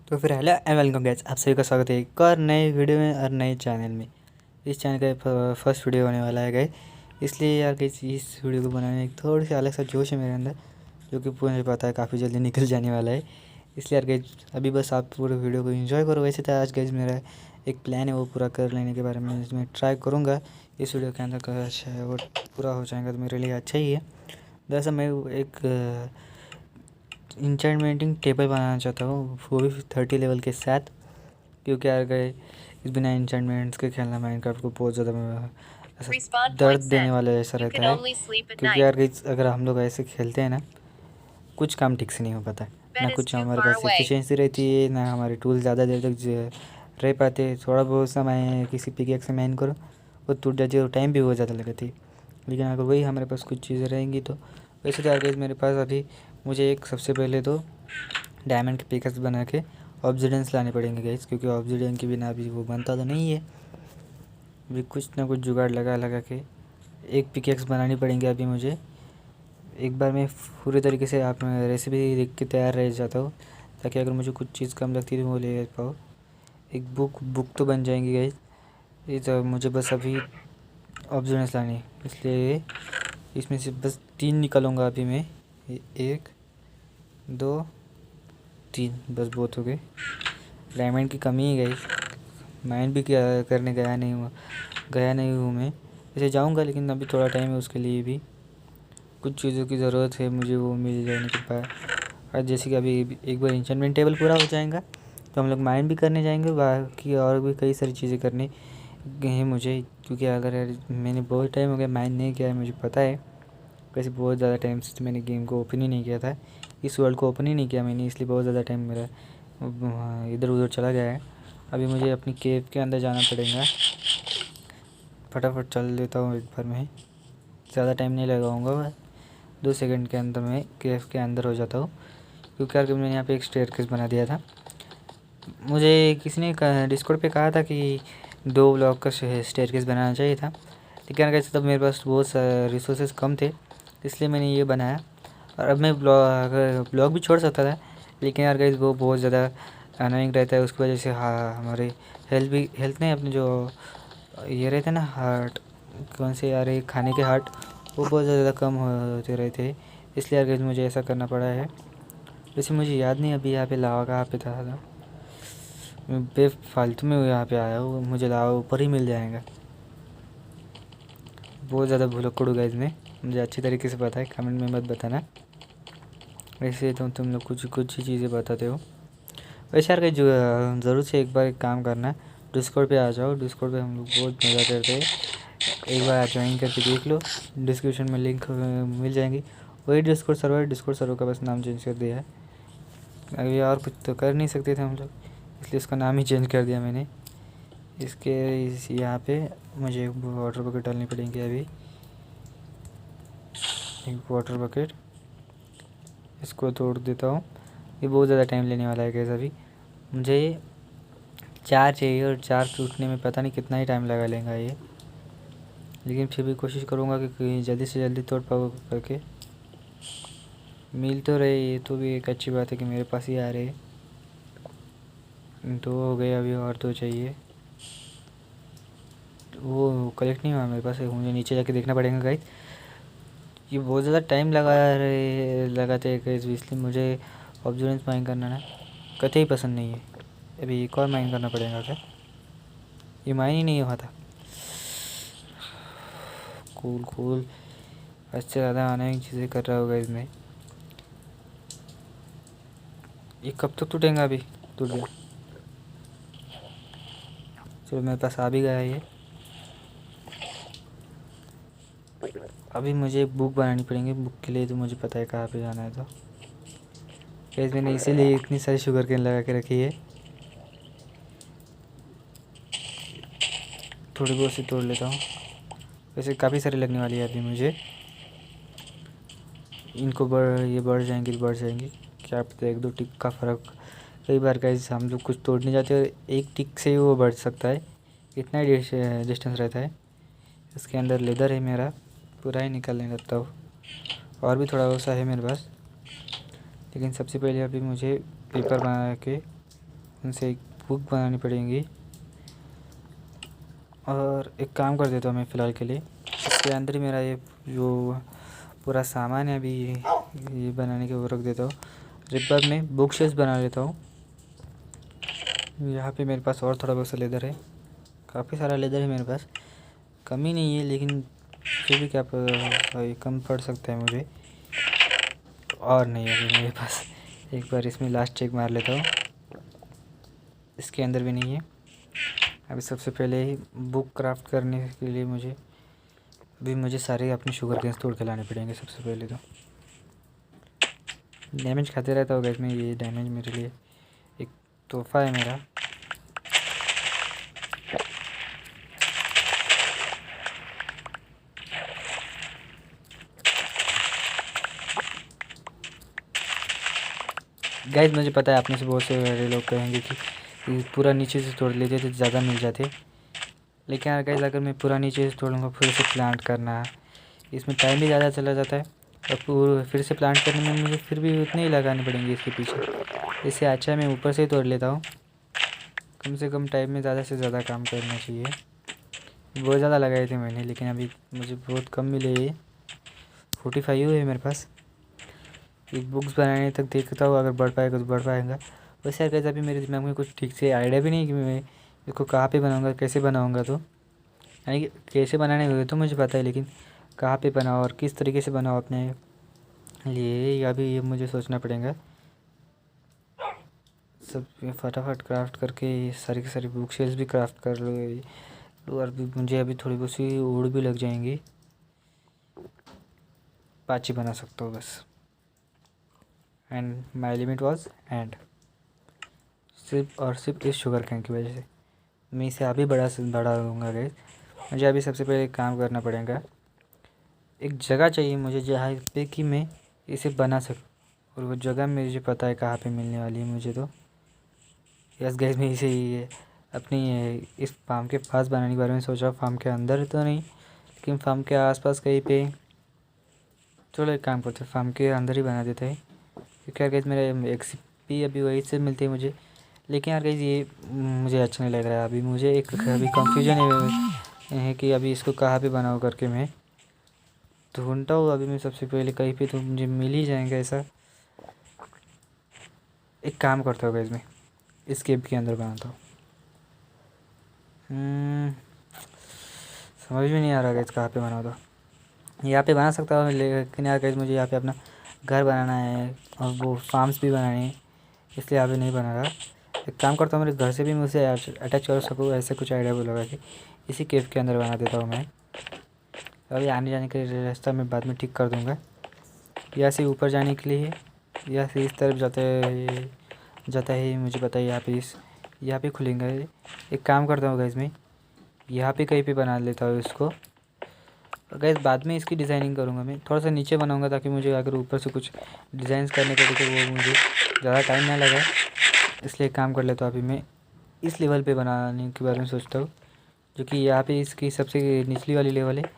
तो फिर hello and welcome guys, आप सभी का स्वागत है एक और नए वीडियो में और नए चैनल में। इस चैनल का फर्स्ट वीडियो होने वाला है गाइस, इसलिए यार गाइस इस वीडियो को बनाने में एक थोड़ी सी अलग सा जोश है मेरे अंदर, जो कि मुझे पता है काफ़ी जल्दी निकल जाने वाला है। इसलिए यार गाइस अभी बस आप पूरे वीडियो को एंजॉय करो। वैसे तो आज गाइस मेरा एक प्लान है, वो पूरा कर लेने के बारे में मैं ट्राई करूँगा इस वीडियो के अंदर। अच्छा है, वो पूरा हो जाएगा तो मेरे लिए अच्छा ही है। दरअसल मैं एक इंचेंटमेंटिंग टेबल बनाना चाहता हूँ, वो भी 30 लेवल के साथ, क्योंकि यार गए इस बिना इंचेंटमेंट्स के खेलना माइनक्राफ्ट को बहुत ज़्यादा ऐसा दर्द देने वाला ऐसा रहता है। क्योंकि यार गई अगर हम लोग ऐसे खेलते हैं ना, कुछ काम ठीक से नहीं हो पाता, ना कुछ हमारे पास एफिशिएंसी रहती है, ना हमारे टूल ज़्यादा देर तक रह पाते। थोड़ा बहुत समय किसी पिकेक्स से माइन करो वो टूट जाती है और टाइम भी बहुत ज़्यादा लगाती है। लेकिन अगर वही हमारे पास कुछ चीज़ें रहेंगी तो वैसे तो यार मेरे पास अभी मुझे एक सबसे पहले तो डायमंड के पिकेक्स बना के ऑब्सीडियंस लाने पड़ेंगे गाइस, क्योंकि ऑब्सीडियन के बिना अभी वो बनता तो नहीं है। अभी कुछ ना कुछ जुगाड़ लगा के एक पिकेक्स बनानी पड़ेंगे अभी मुझे। एक बार मैं पूरे तरीके से आप रेसिपी देख के तैयार रह जाता हूँ, ताकि अगर मुझे कुछ चीज़ कम लगती है तो वो ले पाओ। एक बुक तो बन जाएंगी गाइस। ये तो मुझे बस अभी ऑब्सीडियंस लानी है, इसलिए इसमें से बस 3 निकालूँगा अभी मैं। 1 2 3 बस बहुत हो गए। डायमंड की कमी है गाइस, माइंड भी क्या करने गया नहीं हूँ मैं। वैसे जाऊँगा लेकिन अभी थोड़ा टाइम है, उसके लिए भी कुछ चीज़ों की ज़रूरत है मुझे, वो मिल जाने के बाद। और जैसे कि अभी एक बार इंचेंटमेंट टेबल पूरा हो जाएगा तो हम लोग माइंड भी करने जाएंगे, बाकी और भी कई सारी चीज़ें करनी हैं मुझे। क्योंकि अगर यार मैंने बहुत टाइम हो गया माइंड नहीं किया है, मुझे पता है। वैसे बहुत ज़्यादा टाइम से मैंने गेम को ओपन ही नहीं किया था, इस वर्ल्ड को ओपन ही नहीं किया मैंने, इसलिए बहुत ज़्यादा टाइम मेरा इधर उधर चला गया है। अभी मुझे अपनी केव के अंदर जाना पड़ेगा, फटाफट चल लेता हूँ एक बार में, ज़्यादा टाइम नहीं लगाऊंगा। 2 सेकंड के अंदर मैं केव के अंदर हो जाता हूँ। क्योंकि यार मैंने यहाँ पे एक स्टेयरकेस बना दिया था। मुझे किसी ने डिस्कॉर्ड पे कहा था कि 2 ब्लॉक का स्टेयरकेस बनाना चाहिए था, लेकिन यार कैसे तब मेरे पास बहुत रिसोर्सेज कम थे, इसलिए मैंने ये बनाया। और अब मैं ब्लॉग भी छोड़ सकता था, लेकिन यार गाइस वो बहुत ज़्यादा अनोइंग रहता है। उसकी वजह से हाँ हमारे हेल्थ नहीं, अपने जो ये रहते हैं ना हार्ट, कौन से यार ये खाने के हार्ट, वो बहुत ज़्यादा कम होते रहते हैं। इसलिए यार गाइस मुझे ऐसा करना पड़ा है। वैसे मुझे याद नहीं अभी यहाँ पे लावा कहाँ पे था, मैं बेफालतू में यहाँ पे आया हूँ, मुझे लावा ऊपर ही मिल जाएगा। बहुत ज़्यादा भुलक्कड़ गाइस में, मुझे अच्छी तरीके से पता है, कमेंट में मत बताना। वैसे तो तुम लोग कुछ ही चीज़ें बताते हो। वैसे यार जो ज़रूर से एक बार एक काम करना, डिस्कॉर्ड पे आ जाओ। डिस्कॉर्ड पे हम लोग बहुत मज़ा करते हैं, एक बार ज्वाइन करके देख लो, डिस्क्रिप्शन में लिंक मिल जाएंगी। वही डिस्कॉर्ड सर्वर का बस नाम चेंज कर दिया है। अभी और कुछ तो कर नहीं सकते थे हम लोग, इसलिए उसका नाम ही चेंज कर दिया मैंने। यहाँ पे मुझे एक वाटर बकेट डालनी पड़ेंगी अभी, एक वाटर बकेट, इसको तोड़ देता हूँ। ये बहुत ज़्यादा टाइम लेने वाला है कैसा भी, मुझे 4 चाहिए और 4 टूटने में पता नहीं कितना ही टाइम लगा लेगा ये, लेकिन फिर भी कोशिश करूँगा कि जल्दी से जल्दी तोड़ पाऊँ करके। मिल तो रहे, ये तो भी एक अच्छी बात है कि मेरे पास ही आ रहे। 2 हो गए, अभी और 2 चाहिए। वो कलेक्ट नहीं हुआ मेरे पास, मुझे नीचे जाके देखना पड़ेगा गाइस। ये बहुत ज़्यादा टाइम लगाते हैं गाइस, इसलिए मुझे ऑब्जर्वेंस माइन करना ना कतई पसंद नहीं है। अभी एक और माइन करना पड़ेगा क्या, ये माइन ही नहीं हुआ था। कूल अच्छे ज़्यादा आने की चीज़ें कर रहा होगा इसमें। ये कब तक टूटेगा, अभी टूट गया। चलो मेरे पास आ भी गया ये। अभी मुझे एक बुक बनानी पड़ेगी, बुक के लिए तो मुझे पता है कहाँ पे जाना है। तो कैसे मैंने इसीलिए इतनी सारी शुगर केन लगा के रखी है। थोड़ी बहुत सी तोड़ लेता हूँ, वैसे काफ़ी सारी लगने वाली है अभी मुझे। इनको बढ़ जाएंगी क्या पता, 1-2 टिक का फ़र्क। कई बार कैसे हम लोग कुछ तोड़ने जाते हैं, एक टिक से ही वो बढ़ सकता है, इतना ही डिस्टेंस रहता है। इसके अंदर लेदर है मेरा, पूरा ही निकालने लगता हूँ। और भी थोड़ा सा है मेरे पास, लेकिन सबसे पहले अभी मुझे पेपर बना के इनसे एक बुक बनानी पड़ेगी। और एक काम कर देता हूँ मैं फ़िलहाल के लिए, इसके अंदर ही मेरा ये जो पूरा सामान है अभी ये बनाने के वो रख देता हूँ। रिपर में बुक शेल्स बना लेता हूँ। यहाँ पे मेरे पास और थोड़ा बहुत सा लेदर है, काफ़ी सारा लेदर है मेरे पास, कमी नहीं है, लेकिन फिर भी क्या कम पड़ सकता है मुझे। और नहीं है अभी मेरे पास। एक बार इसमें लास्ट चेक मार लेता हूँ, इसके अंदर भी नहीं है। अभी सबसे पहले ही बुक क्राफ्ट करने के लिए मुझे सारे अपने शुगर केन्स तोड़ के लाने पड़ेंगे। सबसे पहले तो डैमेज खाते रहता होगा इसमें, ये डैमेज मेरे लिए एक तोहफा है मेरा। गाइस मुझे पता है आप में से बहुत से लोग कहेंगे कि पूरा नीचे से तोड़ लेते तो ज़्यादा मिल जाते, लेकिन यार गाइस अगर मैं पूरा नीचे से तोड़ूँगा फिर से प्लांट करना, इसमें टाइम भी ज़्यादा चला जाता है और फिर से प्लांट करने में मुझे फिर भी उतने ही लगाने पड़ेंगे इसके पीछे। इससे अच्छा मैं ऊपर से ही तोड़ लेता हूँ, कम से कम टाइम में ज़्यादा से ज़्यादा काम करना चाहिए। बहुत ज़्यादा लगाए थे मैंने, लेकिन अभी मुझे बहुत कम मिले। ये 45 है मेरे पास। एक बुक्स बनाने तक देखता हूँ, अगर बढ़ पाएगा तो बढ़ पाएगा। वैसे यार अभी मेरे दिमाग में कुछ ठीक से आइडिया भी नहीं कि मैं इसको कहाँ पे बनाऊँगा, कैसे बनाऊँगा। तो यानी कि कैसे बनाने हुए तो मुझे पता है, लेकिन कहाँ पे बनाओ और किस तरीके से बनाओ अपने लिए, या भी ये मुझे सोचना पड़ेगा। सब फटाफट क्राफ्ट करके सारी की सारी बुक शेल्स भी क्राफ्ट कर लो और मुझे अभी थोड़ी बहुत सी उड़ भी लग जाएंगी। पाची बना सकता हूँ बस। And my limit was and सिर्फ और सिर्फ इस शुगर कैन की वजह से मैं इसे अभी बड़ा दूँगा गाइस। मुझे अभी सबसे पहले एक काम करना पड़ेगा, एक जगह चाहिए मुझे जहाँ पे कि मैं इसे बना सकूँ, और वो जगह मुझे पता है कहाँ पे मिलने वाली है मुझे। तो यस गाइस मैं इसे अपनी इस फार्म के पास बनाने के बारे में सोच रहा हूँ। फार्म के अंदर तो नहीं, लेकिन फार्म के आसपास कहीं पे। चलो एक काम करते हैं, फार्म के अंदर ही बना देते हैं, क्योंकि यार गाइस मेरा एक्सपी अभी वहीं से मिलती है मुझे। लेकिन यार गाइस ये मुझे अच्छा नहीं लग रहा है। अभी मुझे एक अभी कन्फ्यूजन है कि अभी इसको कहाँ पे बनाऊँ करके मैं ढूंढता हूँ। अभी मैं सबसे पहले कहीं पे तो मुझे मिल ही जाएगा ऐसा। एक काम करता हूँ गाइस, मैं इस केव के अंदर बनाता हूँ। समझ में नहीं आ रहा गाइस कहाँ पे बनाता हूँ। यहाँ पे बना सकता हूँ, लेकिन यार गाइस मुझे यहाँ पे अपना घर बनाना है और वो फार्म्स भी बनाने हैं, इसलिए यहाँ पे नहीं बना रहा। एक काम करता हूँ, मेरे घर से भी मुझे अटैच कर सकूँ, ऐसे कुछ आइडिया वो लगा के इसी केव के अंदर बना देता हूँ मैं। अभी आने जाने के रास्ता मैं बाद में ठीक कर दूँगा। यहाँ से ऊपर जाने के लिए, यहाँ से इस तरफ जाता है मुझे पता है। यहाँ पे खुलेंगे। एक काम करता हूँ गाइस, मैं यहाँ पे कहीं पे बना लेता हूँ इसको। गाइस बाद में इसकी डिज़ाइनिंग करूँगा, मैं थोड़ा सा नीचे बनाऊँगा ताकि मुझे अगर ऊपर से कुछ डिज़ाइंस करने के तो वो मुझे ज़्यादा टाइम ना लगा। इसलिए काम कर लेता हूँ। अभी मैं इस लेवल पे बनाने के बारे में सोचता हूँ, जो कि यहाँ पे इसकी सबसे निचली वाली लेवल है।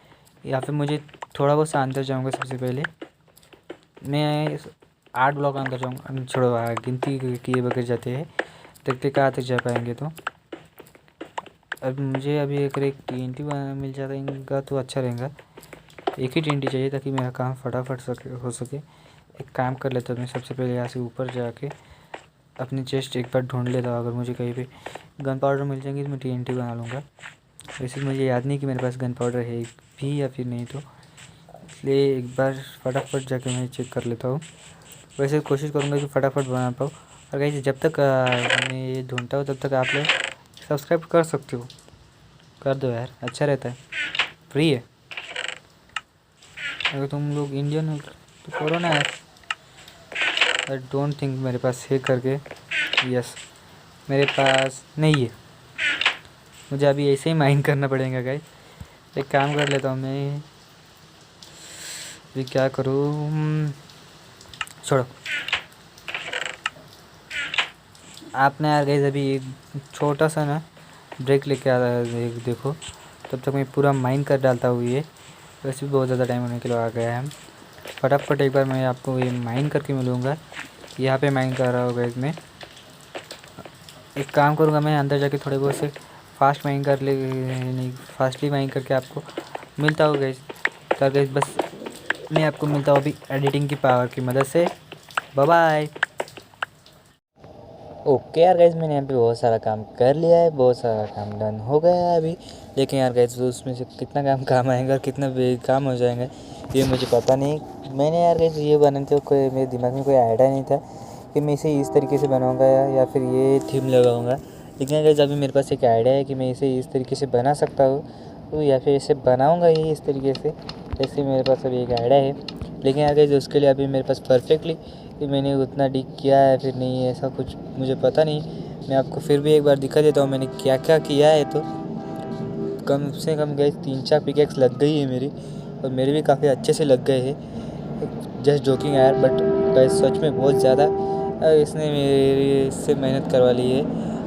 यहाँ पे मुझे थोड़ा बहुत सा अंदर जाऊँगा। सबसे पहले मैं 8 ब्लॉक अंदर जाऊँगा। छोड़ो, गिनती किए बगैर जाते हैं, देखते कहाँ तक जा पाएंगे। तो अब मुझे अभी अगर एक TNT मिल जाएगा तो अच्छा रहेगा। एक ही TNT चाहिए ताकि मेरा काम फटाफट हो सके। एक काम कर लेता हूँ, मैं सबसे पहले यहाँ से ऊपर जाके अपनी चेस्ट एक बार ढूंढ लेता हूँ। अगर मुझे कहीं पे गन पाउडर मिल जाएंगी तो मैं TNT बना लूँगा। वैसे मुझे याद नहीं कि मेरे पास गन पाउडर है भी या फिर नहीं, तो इसलिए एक बार फटाफट जाके मैं चेक कर लेता हूँ। वैसे कोशिश करूँगा कि फटाफट बना पाऊँ। और गाइस जब तक मैं ये ढूंढता हूँ तब तक आप लोग सब्सक्राइब कर सकते हो, कर दो यार, अच्छा रहता है, फ्री है। अगर तुम लोग इंडियन हो तो करो ना यार। आई डोंट थिंक मेरे पास है करके। यस मेरे पास नहीं है, मुझे अभी ऐसे ही माइंड करना पड़ेगा गाइस। एक काम कर लेता हूँ मैं, अभी क्या करूँ, छोड़ो। आपने यार गाइस अभी एक छोटा सा ना ब्रेक लेके आ रहा है, देखो तब तक मैं पूरा माइंड कर डालता हूँ। ये वैसे भी बहुत ज़्यादा टाइम होने के लिए आ गया है। फटाफट एक बार मैं आपको ये माइंड करके मिलूँगा। यहाँ पे माइंड कर रहा होगा इसमें। एक काम करूँगा, मैं अंदर जाके थोड़े बहुत से फास्ट माइनिंग कर ले, नहीं फास्टली माइनिंग करके आपको मिलता हूँ गाइस। तो गाइस बस मैं आपको मिलता हूँ अभी एडिटिंग की पावर की मदद से। Bye bye. ओके यार गाइस, मैंने यहाँ पे बहुत सारा काम कर लिया है, बहुत सारा काम डन हो गया है अभी। लेकिन यार गाइस उसमें से कितना काम आएगा और कितना बेकाम हो जाएगा ये मुझे पता नहीं। मैंने यार गाइस ये बनाते हुए कोई मेरे दिमाग में कोई आइडिया नहीं था कि मैं इसे इस तरीके से बनाऊँगा या फिर ये थीम लगाऊँगा। लेकिन गाइस अभी मेरे पास एक आइडिया है कि मैं इसे इस तरीके से बना सकता हूँ, तो या फिर इसे बनाऊँगा ही इस तरीके से, जैसे मेरे पास अभी एक आइडिया है। लेकिन यार गाइस उसके लिए अभी मेरे पास परफेक्टली कि मैंने उतना डिग किया है फिर नहीं, ऐसा कुछ मुझे पता नहीं। मैं आपको फिर भी एक बार दिखा देता हूँ मैंने क्या क्या किया है। तो कम से कम गाइस 3-4 पिकेक्स लग गई है मेरी, और मेरे भी काफ़ी अच्छे से लग गए हैं। जस्ट जोकिंग यार, बट गाइस सच में बहुत ज़्यादा इसने मेरी से मेहनत करवा ली है,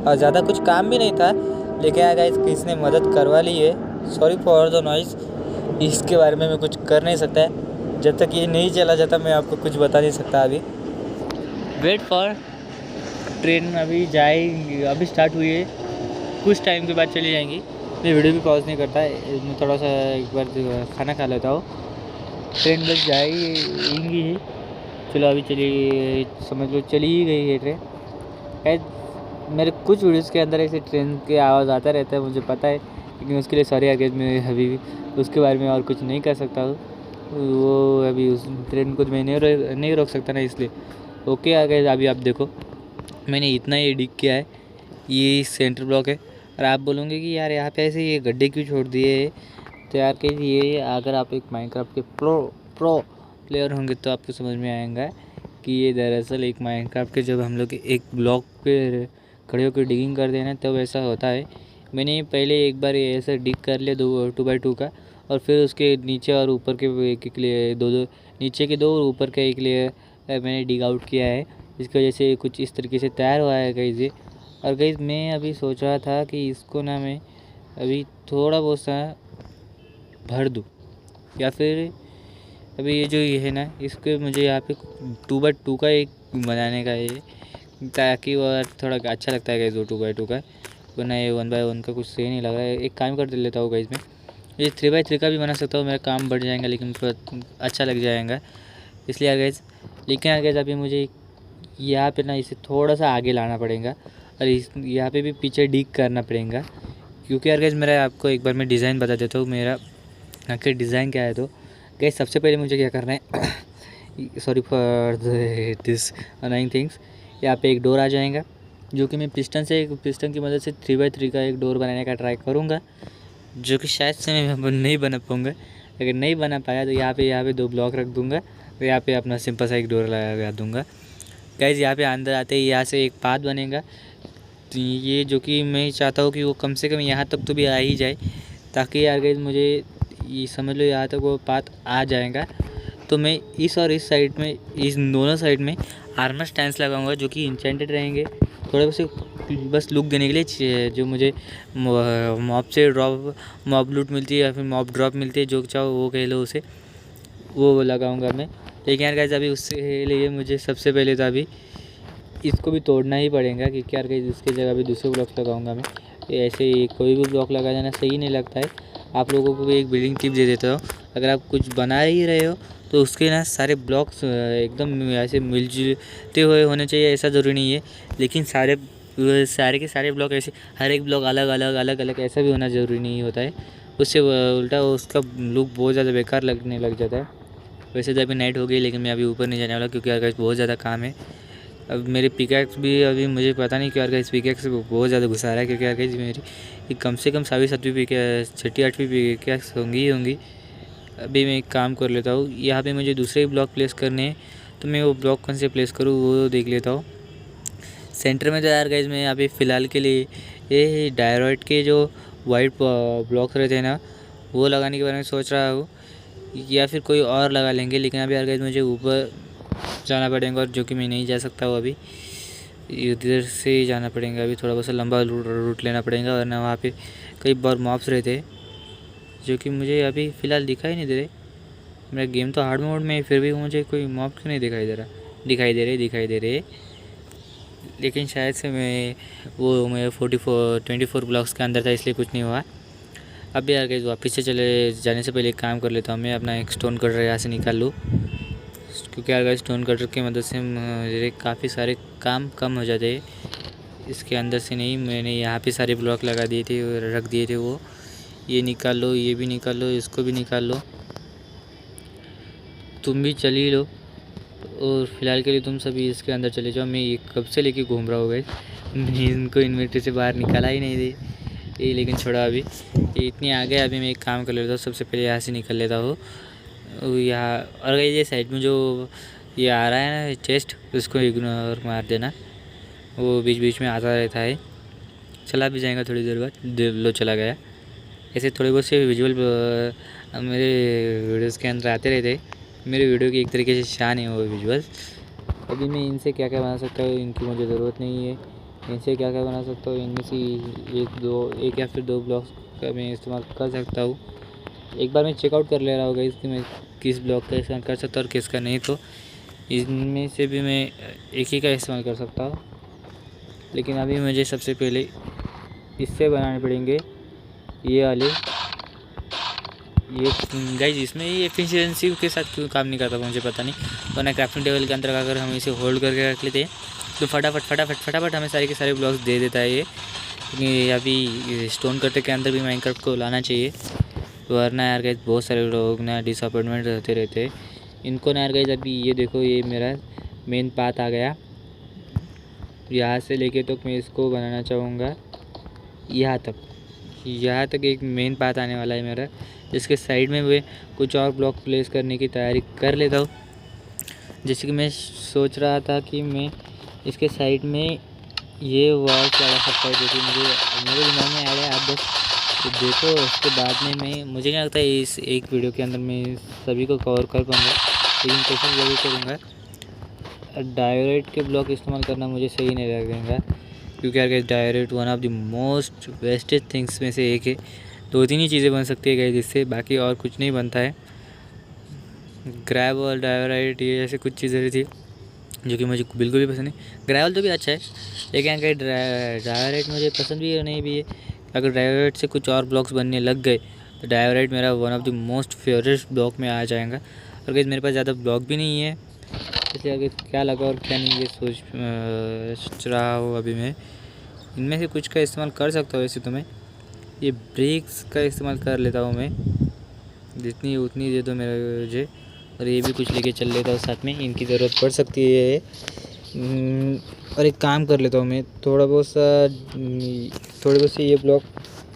और ज़्यादा कुछ काम भी नहीं था। लेकिन यार गाइस इसने मदद करवा ली है। सॉरी फॉर द नॉइज़, इसके बारे में मैं कुछ कर नहीं सकता है। जब तक ये नहीं चला जाता मैं आपको कुछ बता नहीं सकता। अभी वेट फॉर ट्रेन अभी जाएगी, अभी स्टार्ट हुई है, कुछ टाइम के बाद चली जाएंगी। मैं वीडियो भी पॉज नहीं करता, मैं थोड़ा सा एक बार खाना खा लेता हूँ। ट्रेन बस जाएगी ही, चलो अभी चली, समझ लो चली ही गई है ट्रेन। शायद मेरे कुछ वीडियोज़ के अंदर ऐसे ट्रेन की आवाज़ आता रहता है, मुझे पता है, लेकिन उसके लिए सॉरी अगेज, मैं अभी उसके बारे में और कुछ नहीं कर सकता हूँ। वो अभी उस ट्रेन को मैं नहीं रोक सकता ना, इसलिए। ओके अगेज अभी आप देखो मैंने इतना ये डिग किया है, ये सेंटर ब्लॉक है। और आप बोलोगे कि यार यहाँ पे ऐसे ये गड्ढे क्यों छोड़ दिए, तो यार कहीं ये अगर आप एक माइनक्राफ्ट के प्रो प्लेयर होंगे तो आपको समझ में आएगा कि ये दरअसल एक माइनक्राफ्ट के जब हम लोग एक ब्लॉक पे खड़े होकर डिगिंग करते हैं ना, तब ऐसा होता है। मैंने पहले एक बार ऐसा डिग कर लिया 2x2 का, और फिर उसके नीचे और ऊपर के एक लिए दो नीचे के 2 और ऊपर के एक लिए मैंने डिग आउट किया है। इसकी वजह से कुछ इस तरीके से तैयार हुआ है गाइस ये। और गाइस मैं अभी सोच रहा था कि इसको ना मैं अभी थोड़ा बहुत सा भर दूँ, या फिर अभी ये है ना, इसको मुझे यहाँ पे 2x2 का एक बनाने का है, ताकि वो थोड़ा अच्छा लगता है गाइस वो 2x2 का, वरना ये 1x1 का कुछ सही नहीं लग रहा है। एक काम कर लेता हूँ गाइस, मैं ये 3x3 का भी बना सकता हूँ, मेरा काम बढ़ जाएगा लेकिन अच्छा लग जाएगा, इसलिए यार गाइस। लेकिन यार गाइस अभी मुझे यहाँ पे ना इसे थोड़ा सा आगे लाना पड़ेगा, और इस यहाँ पे भी पीछे डिग करना पड़ेगा, क्योंकि यार गाइस मेरा आपको एक बार मैं डिज़ाइन बता देता हूँ मेरा आखिर डिज़ाइन क्या है। तो गाइस सबसे पहले मुझे क्या करना है, sorry for this annoying things, यहाँ पे एक डोर आ जाएगा, जो कि मैं पिस्टन की मदद से 3x3 का एक डोर बनाने का ट्राई करूँगा, जो कि शायद से मैं नहीं बना पाऊँगा। अगर नहीं बना पाया तो यहाँ पे 2 ब्लॉक रख दूँगा, तो यहाँ पे अपना सिंपल सा एक डोर लगा दूँगा। गाइस यहाँ पे अंदर आते ही यहाँ से एक पाथ बनेगा, तो ये जो कि मैं चाहता हूँ कि वो कम से कम यहाँ तक तो भी आ ही जाए, ताकि यार गाइस मुझे ये समझ लो यहाँ तक वो पाथ आ जाएगा। तो मैं इस और इस साइड में, इस दोनों साइड में आर्मर स्टैंड्स लगाऊंगा, जो कि इंचेंटेड रहेंगे, थोड़े बस लुक देने के लिए, जो मुझे मॉब से मॉब लूट मिलती है या फिर मॉब ड्रॉप मिलती है, जो चाहो वो कह लो उसे, वो लगाऊंगा मैं। लेकिन यार गाइस अभी उससे लिए मुझे सबसे पहले तो अभी इसको भी तोड़ना ही पड़ेगा, क्योंकि यार गाइस इसके जगह भी दूसरे ब्लॉक लगाऊंगा मैं। ऐसे कोई भी ब्लॉक लगा जाना सही नहीं लगता है। आप लोगों को भी एक बिल्डिंग टिप दे देता हूँ, अगर आप कुछ बना ही रहे हो तो उसके ना सारे ब्लॉक्स एकदम ऐसे मिलजुलते हुए होने चाहिए, ऐसा ज़रूरी नहीं है। लेकिन सारे के सारे ब्लॉक ऐसे हर एक ब्लॉक अलग ऐसा भी होना ज़रूरी नहीं होता है, उससे उल्टा उसका लुक बहुत ज़्यादा बेकार लगने लग जाता है। वैसे तो अभी नाइट हो गई, लेकिन मैं अभी ऊपर नहीं जाने वाला, क्योंकि यार गाइस बहुत ज़्यादा काम है। अब मेरे पिकैक्स भी अभी मुझे पता नहीं क्यों यार गाइस पिकैक्स बहुत ज़्यादा घुसा रहा है, क्योंकि यार गाइस मेरी कम से कम 7वीं पिकैक्स 6ठी-8वीं पिकैक्स होंगी। अभी मैं एक काम कर लेता हूँ, यहाँ पे मुझे दूसरे ब्लॉक प्लेस करने हैं, तो मैं वो ब्लॉक कौन से प्लेस करूँ वो देख लेता हूँ। सेंटर में तो यार गाइस मैं अभी फ़िलहाल के लिए ये डायराइट के जो वाइट ब्लॉक्स रहते हैं ना, वो लगाने के बारे में सोच रहा हूँ, या फिर कोई और लगा लेंगे। लेकिन अभी यार गाइस मुझे ऊपर जाना पड़ेगा, और जो कि मैं नहीं जा सकता हूँ अभी, इधर से जाना पड़ेगा। अभी थोड़ा बहुत लंबा रूट लेना पड़ेगा, वरना वहाँ पे कई बार मॉब्स रहते हैं, जो कि मुझे अभी फ़िलहाल दिखाई नहीं दे रहे। मेरा गेम तो हार्ड मोड में है, फिर भी मुझे कोई मॉब क्यों नहीं दिखाई दे रहे। लेकिन शायद से मैं 24 ब्लॉक्स के अंदर था, इसलिए कुछ नहीं हुआ। अब यार गाइस वापस से चले जाने से पहले एक काम कर लेता हूँ, मैं अपना एक स्टोन कटर यहाँ से निकाल लूँ, क्योंकि यार गाइस स्टोन कटर की मदद से मेरे काफ़ी सारे काम कम हो जाते हैं। इसके अंदर से नहीं, मैंने यहाँ पे सारे ब्लॉक लगा दिए थे, रख दिए थे। वो ये निकाल लो, ये भी निकाल लो, इसको भी निकाल लो, तुम भी चल ही लो। और फिलहाल के लिए तुम सभी इसके अंदर चले जाओ। मैं ये कब से लेके घूम रहा हूँ गाइस, इनको इन्वेंटरी से बाहर निकाला ही नहीं दे ये, लेकिन छोड़ा अभी ये इतनी आ गए। अभी मैं एक काम कर लेता हूँ, सबसे पहले यहाँ से निकल लेता हूँ यहाँ। और ये साइड में जो ये आ रहा है ना चेस्ट, उसको इग्नोर मार देना, वो बीच बीच में आता रहता है। चला भी जाएगा थोड़ी देर बाद, लो चला गया। ऐसे थोड़े बहुत से विजुअल मेरे वीडियोज़ के अंदर आते रहते, मेरे वीडियो की एक तरीके से शान है वो विजुअल्स। अभी मैं इनसे क्या क्या बना सकता हूँ, इनकी मुझे ज़रूरत नहीं है। इनसे क्या क्या बना सकता हूँ, इनमें से एक या फिर 2 ब्लॉक्स का मैं इस्तेमाल कर सकता हूँ। एक बार मैं चेकआउट कर ले रहा होगा इसकी, मैं किस ब्लॉक का इस्तेमाल कर सकता हूँ और किसका नहीं। तो इनमें से भी मैं एक ही का इस्तेमाल कर सकता हूँ, लेकिन अभी मुझे सबसे पहले इससे बनाने पड़ेंगे ये वाले। ये गाइस इसमें ये एफिशिएंसी के साथ क्यों काम नहीं करता मुझे पता नहीं, वरना क्राफ्टिंग टेबल के अंदर अगर हम इसे होल्ड करके रख लेते हैं तो फटाफट हमें सारे के सारे ब्लॉक्स दे देता है ये। क्योंकि अभी स्टोन कटर के अंदर भी माइनक्राफ्ट को लाना चाहिए, वरना यार गाइस बहुत सारे लोग ना डिसअपॉइंटमेंट रहते रहते इनको ना यार गाइस। अभी ये देखो, ये मेरा मेन पाथ आ गया, यहाँ से लेके तो मैं इसको बनाना चाहूँगा यहाँ तक एक मेन पाथ आने वाला है मेरा, जिसके साइड में मैं कुछ और ब्लॉक प्लेस करने की तैयारी कर लेता हूँ। जैसे कि मैं सोच रहा था कि मैं इसके साइड में ये वॉल लगा सकता है, जो कि मेरे दिमाग में आ रहा है। आप बस तो देखो, उसके बाद में मुझे नहीं लगता है इस एक वीडियो के अंदर मैं सभी को कवर कर पाऊँगा, लेकिन कोशिश ज़रूर करूँगा। डायरेक्ट के ब्लॉक इस्तेमाल करना मुझे सही नहीं लगेगा, क्योंकि यार guys direct one of the most wasted things में से एक है। 2-3 ही चीज़ें बन सकती है गाइस जिससे, बाकी और कुछ नहीं बनता है। ग्रेवल, डायराइट, ये ऐसे कुछ चीज़ें थी जो कि मुझे बिल्कुल भी पसंद नहीं। ग्रेवल तो भी अच्छा है, लेकिन गाइस डायराइट मुझे पसंद भी है नहीं भी है। अगर डायराइट से कुछ और ब्लॉक्स बनने लग गए तो डायराइट मेरा one of the most favourite block में आ जाएगा। और गाइस मेरे पास ज़्यादा ब्लॉक भी नहीं है, इसलिए आगे क्या लगा और क्या नहीं ये सोच रहा हूँ अभी मैं। इनमें से कुछ का इस्तेमाल कर सकता हूँ वैसे तो मैं, ये ब्रिक्स का इस्तेमाल कर लेता हूँ मैं, जितनी उतनी दे दो मुझे। और ये भी कुछ लेके चल लेता हूँ साथ में, इनकी ज़रूरत पड़ सकती है। और एक काम कर लेता हूँ मैं, थोड़े बहुत से ये ब्लॉक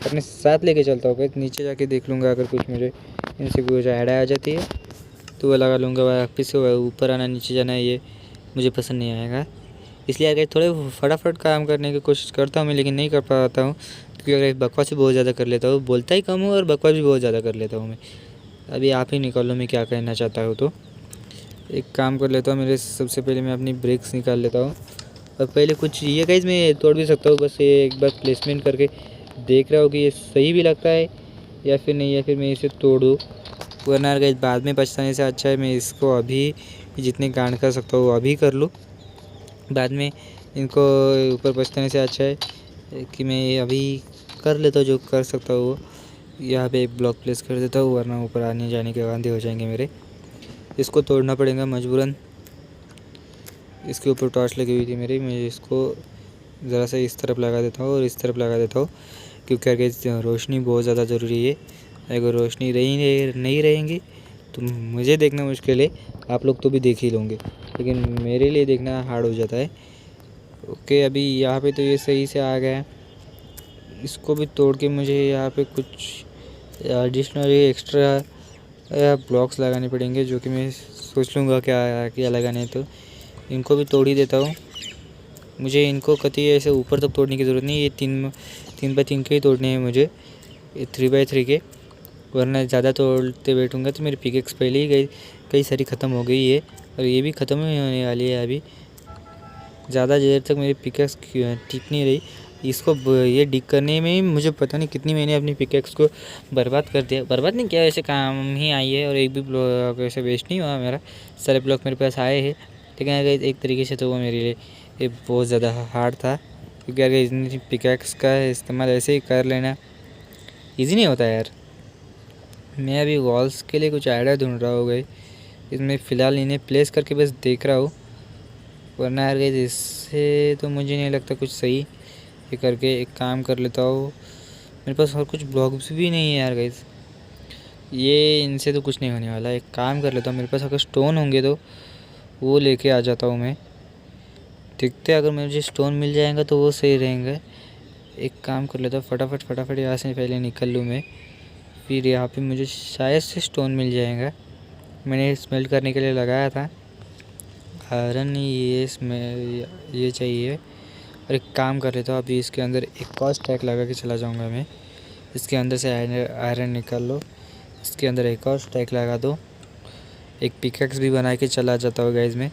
अपने साथ लेके चलता हूँ। नीचे जाके देख लूँगा, अगर कुछ मुझे इनसे कुछ ऐड आ जाती है तो वो लगा लूँगा। वापस से ऊपर आना नीचे जाना ये मुझे पसंद नहीं आएगा, इसलिए अगर थोड़े फटाफट काम करने की कोशिश करता हूँ मैं, लेकिन नहीं कर पाता हूँ, क्योंकि अगर बकवास भी बहुत ज़्यादा कर लेता हूँ। बोलता ही कम हूँ और बकवास भी बहुत ज़्यादा कर लेता हूँ मैं। अभी आप ही निकाल लो मैं क्या कहना चाहता हूँ। तो एक काम कर लेता हूँ, सबसे पहले मैं अपनी ब्रेक्स निकाल लेता हूँ। और पहले कुछ ये गाइस मैं तोड़ भी सकता हूँ, बस ये एक बार प्लेसमेंट करके देख रहा हूँ कि ये सही भी लगता है या फिर नहीं, या फिर मैं इसे तोड़ दूँ। वरना गाइस बाद में पछताने से अच्छा है मैं इसको अभी जितने गांड कर सकता हूँ अभी कर लूँ। बाद में इनको ऊपर पछताने से अच्छा है कि मैं अभी कर लेता हूँ जो कर सकता हूँ वो। यहाँ पे एक ब्लॉक प्लेस कर देता हूँ, वरना ऊपर आने जाने के वादे हो जाएंगे मेरे। इसको तोड़ना पड़ेगा मजबूरन। इसके ऊपर टॉर्च लगी हुई थी मेरी, मैं इसको ज़रा सा इस तरफ लगा देता हूँ और इस तरफ लगा देता हूँ, क्योंकि अगर रोशनी बहुत ज़्यादा ज़रूरी है। अगर रोशनी नहीं रहेंगी तो मुझे देखना मुश्किल है, आप लोग तो भी देख ही लोगे, लेकिन मेरे लिए देखना हार्ड हो जाता है। ओके, अभी यहाँ पे तो ये सही से आ गया है। इसको भी तोड़ के मुझे यहाँ पे कुछ एडिशनल एक्स्ट्रा ब्लॉक्स लगाने पड़ेंगे, जो कि मैं सोच लूँगा क्या लगाने। तो इनको भी तोड़ ही देता हूँ। मुझे इनको कभी ऐसे ऊपर तक तोड़ने की ज़रूरत नहीं है, ये 3x3 के ही तोड़ने हैं मुझे, 3x3 के, वरना ज़्यादा तोड़ते बैठूँगा तो मेरी पिकेक्स पहले ही कई सारी ख़त्म हो गई है, और ये भी ख़त्म ही होने वाली है। अभी ज़्यादा देर तक मेरी पिकेक्स टिक नहीं रही। इसको ये डिग करने में मुझे पता नहीं कितनी मैंने अपनी पिकेक्स को बर्बाद कर दिया। बर्बाद नहीं किया, ऐसे काम ही आई है, और एक भी ब्लॉक ऐसे वेस्ट नहीं हुआ मेरा। सारे ब्लॉक मेरे पास आए हैं, लेकिन एक तरीके से तो वो मेरे लिए ये बहुत ज़्यादा हार्ड था, क्योंकि अगर इतनी पिकैक्स का इस्तेमाल ऐसे ही कर लेना ईजी नहीं होता यार। मैं अभी वॉल्स के लिए कुछ आइडिया ढूंढ रहा हूँ गई, इसमें फ़िलहाल इन्हें प्लेस करके बस देख रहा हूँ, वरना यार गई इससे तो मुझे नहीं लगता कुछ सही। ये करके एक काम कर लेता हूँ, मेरे पास और कुछ ब्लॉक्स भी नहीं है यार गाइस, ये इनसे तो कुछ नहीं होने वाला। एक काम कर लेता हूँ, मेरे पास अगर स्टोन होंगे तो वो लेके आ जाता हूँ मैं। देखते अगर मुझे स्टोन मिल जाएगा तो वो सही रहेंगे। एक काम कर लेता हूँ, फटाफट यहाँ से पहले निकल लूँ मैं, फिर यहाँ पे मुझे शायद से स्टोन मिल जाएगा। मैंने स्मेल्ट करने के लिए लगाया था आयरन, ये चाहिए। और एक काम कर लेता हूँ, अभी इसके अंदर एक और स्टैक लगा के चला जाऊँगा मैं। इसके अंदर से आयरन निकाल लो, इसके अंदर एक और स्टैक लगा दो, एक पिकैक्स भी बना के चला जाता होगा इसमें।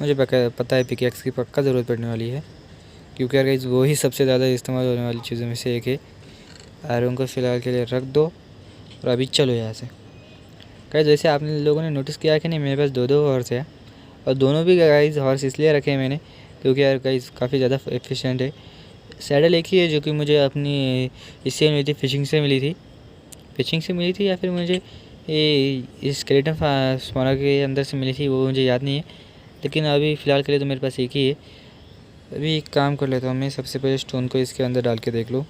मुझे पता है पिकैक्स की पक्का ज़रूरत पड़ने वाली है, क्योंकि यार गाइस वही सबसे ज़्यादा इस्तेमाल होने वाली चीज़ों में से एक है। आयरन को फ़िलहाल के लिए रख दो और अभी चलो यहाँ से। गाइस वैसे आप लोगों ने नोटिस किया कि नहीं, मेरे पास दो हॉर्स है, और दोनों भी गाइस हॉर्स इसलिए रखे हैं मैंने क्योंकि यार गाइस काफ़ी ज़्यादा एफिशिएंट है। सैडल एक ही है जो कि मुझे अपनी इससे मिली थी, फिशिंग से मिली थी या फिर मुझे ये स्केलेटन स्पॉनर के अंदर से मिली थी, वो मुझे याद नहीं है। लेकिन अभी फ़िलहाल के लिए तो मेरे पास एक ही है। अभी एक काम कर लेता हूँ मैं, सबसे पहले स्टोन को इसके अंदर डाल के देख लो,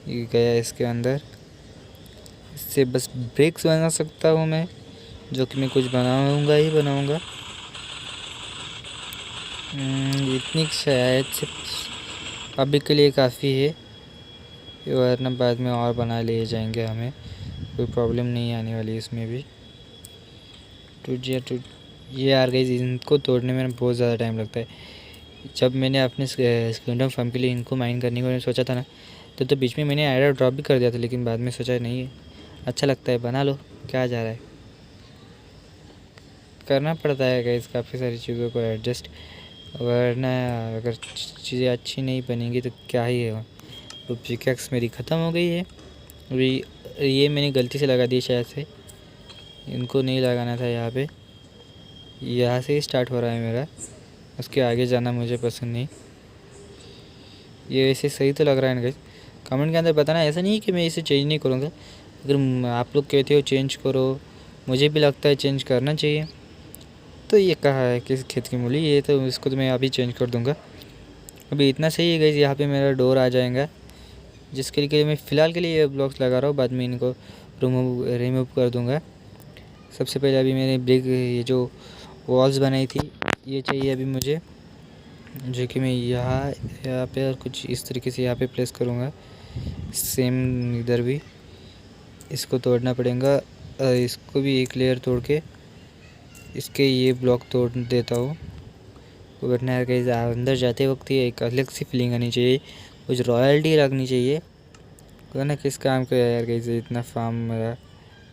ये गया इसके अंदर। इससे बस ब्रेक्स बना सकता हूँ मैं, जो कि मैं कुछ बनाऊँगा। इतनी शायद से अभी के लिए काफ़ी है, वरना बाद में और बना लिए जाएंगे, हमें कोई प्रॉब्लम नहीं आने वाली इसमें भी। ये यार गाइस इनको तोड़ने में बहुत ज़्यादा टाइम लगता है। जब मैंने अपने किंगडम फार्म के लिए इनको माइन करने को सोचा था ना, तो बीच में मैंने आइडिया ड्रॉप भी कर दिया था, लेकिन बाद में सोचा नहीं अच्छा लगता है, बना लो, क्या जा रहा है। करना पड़ता है गाइस काफ़ी सारी चीज़ों को एडजस्ट, वरना अगर चीज़ें अच्छी नहीं बनेंगी तो क्या ही है। तो पिकैक्स मेरी ख़त्म हो गई है अभी, ये मैंने गलती से लगा दी शायद से, इनको नहीं लगाना था यहाँ पे। यहाँ से ही स्टार्ट हो रहा है मेरा, उसके आगे जाना मुझे पसंद नहीं। ये वैसे सही तो लग रहा है ना गाइस, कमेंट के अंदर बताना। ऐसा नहीं है कि मैं इसे चेंज नहीं करूँगा, अगर आप लोग कहते हो चेंज करो, मुझे भी लगता है चेंज करना चाहिए। तो ये कहा है कि खेत की मूली, ये तो इसको तो मैं अभी चेंज कर दूँगा। अभी इतना सही है गाइस, यहाँ पे मेरा डोर आ जाएगा, जिसके लिए मैं फ़िलहाल के लिए ये ब्लॉक्स लगा रहा हूँ, बाद में इनको रिमूव कर दूँगा। सबसे पहले अभी मैंने ब्रिक, ये जो वॉल्स बनाई थी, ये चाहिए अभी मुझे, जो कि मैं यहाँ पे और कुछ इस तरीके से यहाँ पे प्लेस करूँगा। सेम इधर भी इसको तोड़ना पड़ेगा, इसको भी एक लेयर तोड़ के इसके ये ब्लॉक तोड़ देता हूँ। वरना यार गाइस अंदर जाते वक्त ही एक अलग सी फीलिंग आनी चाहिए, कुछ रॉयल्टी लगनी चाहिए, वरना किस काम का यार गाइस इतना फार्म मेरा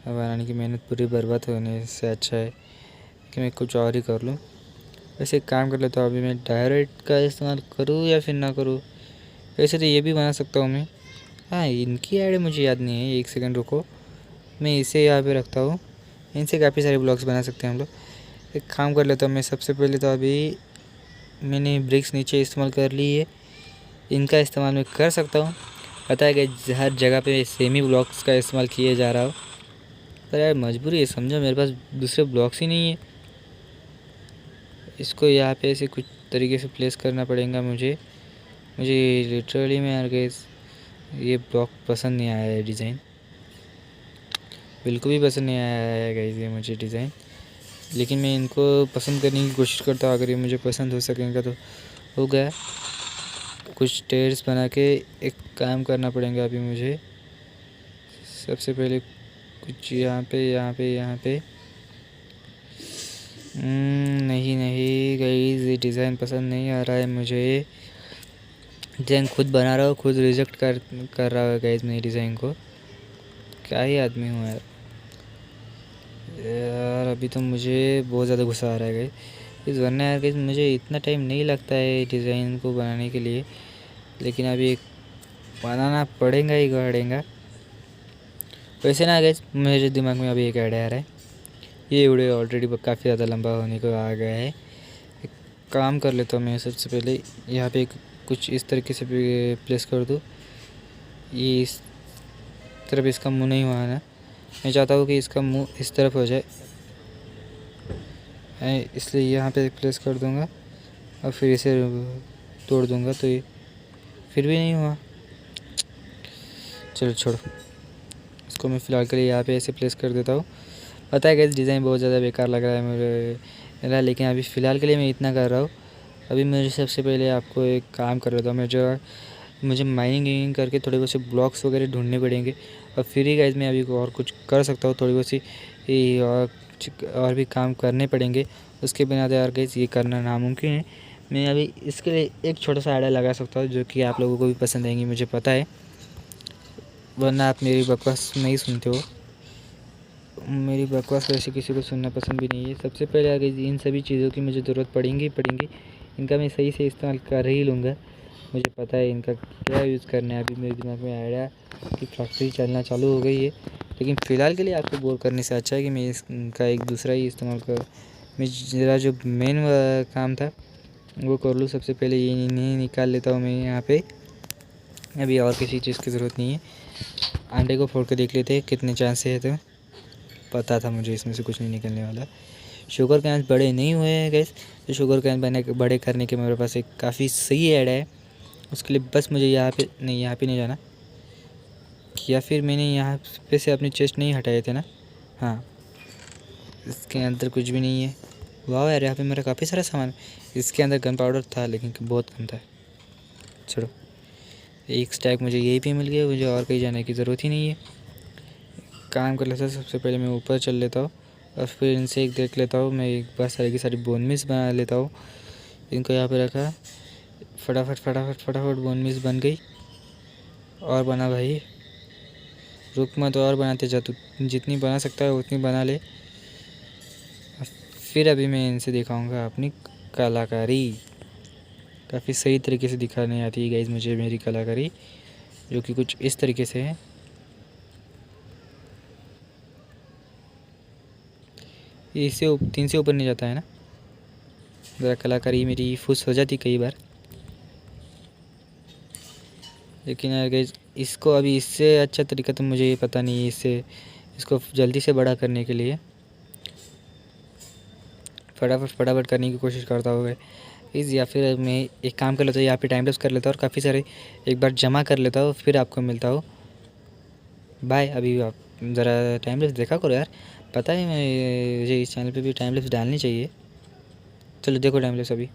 बनाने की मेहनत पूरी बर्बाद होने से अच्छा है कि मैं कुछ और ही कर लूँ। वैसे एक काम कर लेता हूँ, अभी मैं डायरेक्ट का इस्तेमाल करूँ या फिर ना करूँ। वैसे तो ये भी बना सकता हूँ मैं, हाँ इनकी आइडिया मुझे याद नहीं है, एक सेकंड रुको, मैं इसे यहाँ पे रखता हूँ, इनसे काफ़ी सारे ब्लॉक्स बना सकते हैं हम लोग। एक काम कर लेता हूँ मैं, सबसे पहले तो अभी मैंने ब्रिक्स नीचे इस्तेमाल कर ली है, इनका इस्तेमाल मैं कर सकता हूँ। पता है कि हर जगह पे सेमी ब्लॉक्स का इस्तेमाल किया जा रहा हो, पर यार मजबूरी है, समझो मेरे पास दूसरे ब्लॉक्स ही नहीं है। इसको यहाँ पे ऐसे कुछ तरीके से प्लेस करना पड़ेगा मुझे लिटरली में यार गाइस ये ब्लॉक पसंद नहीं आया है, डिज़ाइन बिल्कुल भी पसंद नहीं आया है गाइस ये मुझे डिज़ाइन। लेकिन मैं इनको पसंद करने की कोशिश करता हूँ, अगर ये मुझे पसंद हो सकेगा तो हो गया। कुछ स्टेयर्स बना के एक काम करना पड़ेगा अभी मुझे। सबसे पहले कुछ यहाँ पे नहीं गाइस ये डिज़ाइन पसंद नहीं आ रहा है मुझे। डिज़ाइन खुद बना रहा हूँ, खुद रिजेक्ट कर रहा है गाइस मेरी डिज़ाइन को, क्या ही आदमी हूँ यार। अभी तो मुझे बहुत ज़्यादा गुस्सा आ रहा है गाइस इस, वरना यार गाइस मुझे इतना टाइम नहीं लगता है डिज़ाइन को बनाने के लिए, लेकिन अभी एक बनाना पड़ेगा। वैसे ना गाइस मेरे दिमाग में अभी एक आइडिया आ रहा है, ये वीडियो ऑलरेडी काफ़ी ज़्यादा लंबा होने को आ गया है। एक काम कर लेता हूँ मैं। सबसे पहले यहाँ पे कुछ इस तरीके से प्लेस कर दूँ। ये इस तरफ इसका मुंह नहीं हुआ है ना, मैं चाहता हूँ कि इसका मुंह इस तरफ हो जाए, इसलिए यहाँ पे प्लेस कर दूँगा और फिर इसे तोड़ दूँगा। तो ये फिर भी नहीं हुआ। चलो छोड़ो, इसको मैं फ़िलहाल के लिए यहाँ पे ऐसे प्लेस कर देता हूँ। पता है गाइस डिज़ाइन बहुत ज़्यादा बेकार लग रहा है मेरा, लेकिन अभी फ़िलहाल के लिए मैं इतना कर रहा हूँ। अभी मुझे सबसे पहले आपको एक काम कर रहा था, मुझे माइनिंग करके थोड़े बहुत से ब्लॉक्स वगैरह ढूंढने पड़ेंगे और फिर ही गाइस मैं अभी और कुछ कर सकता हूँ। थोड़ी बहुत सी और भी काम करने पड़ेंगे, उसके बिना तो यार गाइस ये करना नामुमकिन है। मैं अभी इसके लिए एक छोटा सा आइडिया लगा सकता हूँ जो कि आप लोगों को भी पसंद आएंगी, मुझे पता है, वरना आप मेरी बकवास नहीं सुनते हो। मेरी बकवास वैसे किसी को सुनना पसंद भी नहीं है। सबसे पहले आगे इन सभी चीज़ों की मुझे ज़रूरत पड़ेंगी, इनका मैं सही से इस्तेमाल कर ही लूँगा। मुझे पता है इनका क्या यूज़ करना है। अभी मेरे दिमाग में आइडिया कि फैक्ट्री चलना चालू हो गई है, लेकिन फ़िलहाल के लिए आपको बोर करने से अच्छा है कि मैं इसका एक दूसरा ही इस्तेमाल कर, मैं ज़रा जो मेन काम था वो कर लूँ। सबसे पहले ये इन्हें निकाल लेता हूँ मैं यहाँ पे। अभी और किसी चीज़ की ज़रूरत नहीं है। अंडे को फोड़ के देख लेते हैं कितने चांस है। तो पता था मुझे इसमें से कुछ नहीं निकलने वाला। शुगर कैन बड़े नहीं हुए हैं गैस, तो शुगर कैन बड़े करने के मेरे पास एक काफ़ी सही ऐड है। उसके लिए बस मुझे यहाँ पे नहीं जाना, या फिर मैंने यहाँ पे से अपनी चेस्ट नहीं हटाए थे ना। हाँ, इसके अंदर कुछ भी नहीं है। वाह यार, यहाँ पे मेरा काफ़ी सारा सामान। इसके अंदर गन पाउडर था लेकिन बहुत कम था। छोड़ो, एक स्टैक मुझे यही पे मिल गया, मुझे और कहीं जाने की ज़रूरत ही नहीं है। काम कर लेता हूँ, सबसे पहले मैं ऊपर चल लेता हूँ और फिर इनसे एक देख लेता हूँ। मैं एक बार सारी की सारी बोन मिस बना लेता हूँ। इनको यहाँ पे रखा, फटाफट बोन मिस बन गई। और बना भाई, रुक मत, और बनाते जा, तू जितनी बना सकता है उतनी बना ले। फिर अभी मैं इनसे दिखाऊंगा अपनी कलाकारी। काफ़ी सही तरीके से दिखाने आती है गाइस मुझे मेरी कलाकारी, जो कि कुछ इस तरीके से है। इससे 3 से ऊपर नहीं जाता है ना, ज़रा कलाकारी मेरी फुस हो जाती कई बार। लेकिन यार गाइस इसको अभी इससे अच्छा तरीका तो मुझे ये पता नहीं है। इसको जल्दी से बड़ा करने के लिए फटाफट करने की कोशिश करता होगा इस, या फिर मैं एक काम कर लेता हूँ, यहाँ पे टाइम लैप्स कर लेता हूँ और काफ़ी सारे एक बार जमा कर लेता हूँ, फिर आपको मिलता हूँ। बाय। अभी आप ज़रा टाइम लैप्स देखा करो यार, पता है मुझे इस चैनल पे भी टाइम लैप्स डालनी चाहिए। चलो देखो टाइम लैप्स अभी।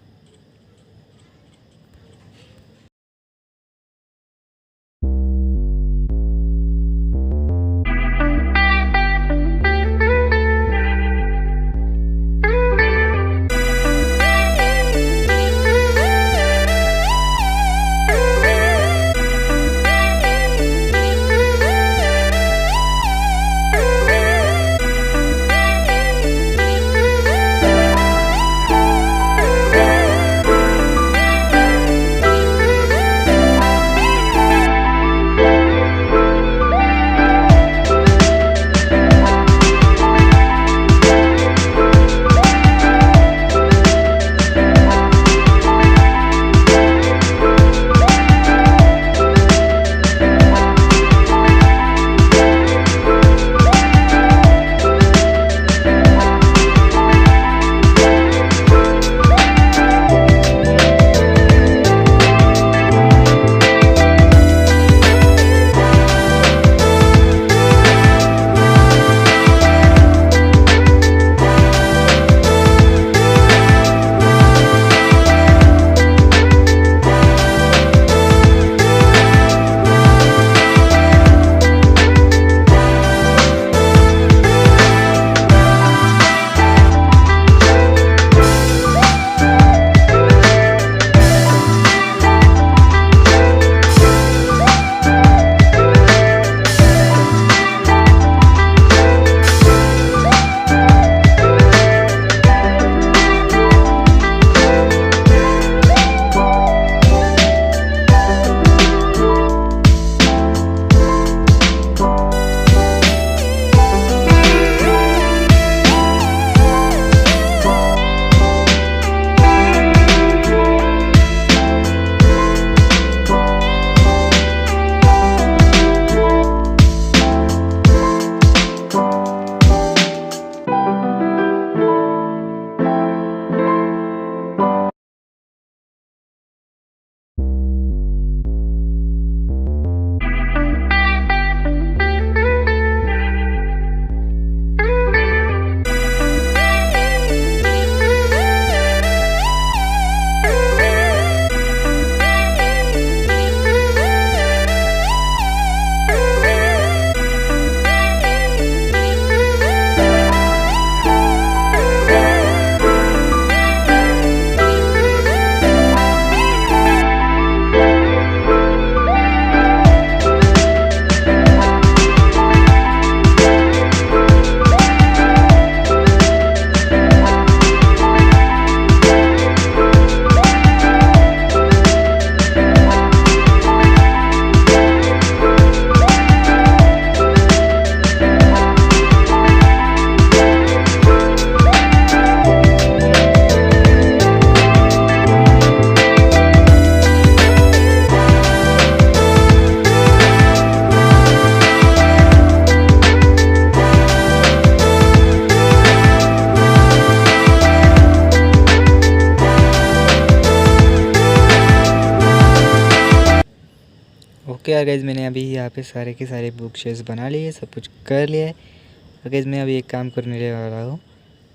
ओके यार गाइस, मैंने अभी यहाँ पे सारे के सारे बुक शेल्स बना लिए, सब कुछ कर लिया है। और गाइस मैं अभी एक काम करने वाला हूँ।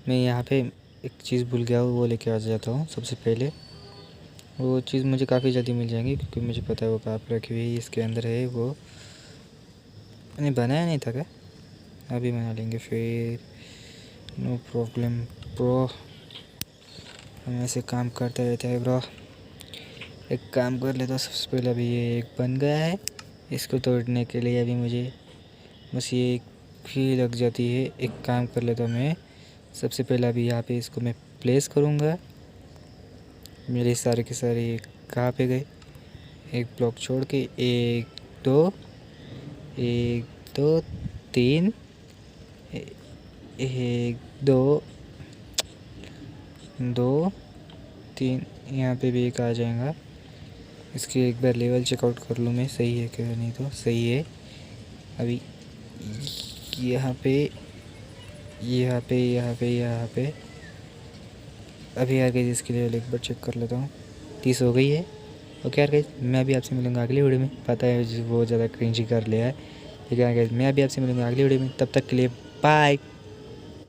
मैं यहाँ पे एक चीज़ भूल गया हूँ, वो लेके आ जाता हूँ। सबसे पहले वो चीज़ मुझे काफ़ी जल्दी मिल जाएंगी क्योंकि मुझे पता है वो कहाँ पर रखी हुई है। इसके अंदर है वो, मैंने बनाया नहीं था क्या? अभी बना लेंगे फिर, नो प्रॉब्लम ब्रो। हम ऐसे काम करते रहते हैं ब्रो। एक काम कर लेता हूँ सबसे पहले। अभी ये एक बन गया है, इसको तोड़ने के लिए अभी मुझे बस ये एक ही लग जाती है। एक काम कर लेता हूँ मैं, सबसे पहले अभी यहाँ पे इसको मैं प्लेस करूँगा। मेरे सारे के सारे कहाँ पे गए? एक ब्लॉक छोड़ के, एक दो 3, 1 2 2 3, यहाँ पे भी एक आ जाएगा। इसकी एक बार लेवल चेकआउट कर लूँ मैं, सही है क्या? नहीं तो सही है। अभी यहाँ पे अभी यार गाइस इसकी लेवल एक बार चेक कर लेता हूँ। 30 हो गई है। ओके यार गाइस, मैं अभी आपसे मिलूँगा अगली वीडियो में। पता है वो ज़्यादा क्रिंजी कर लिया है, ठीक है यार गाइस, मैं अभी आपसे मिलूँगा अगली वीडियो में। तब तक के लिए बाय।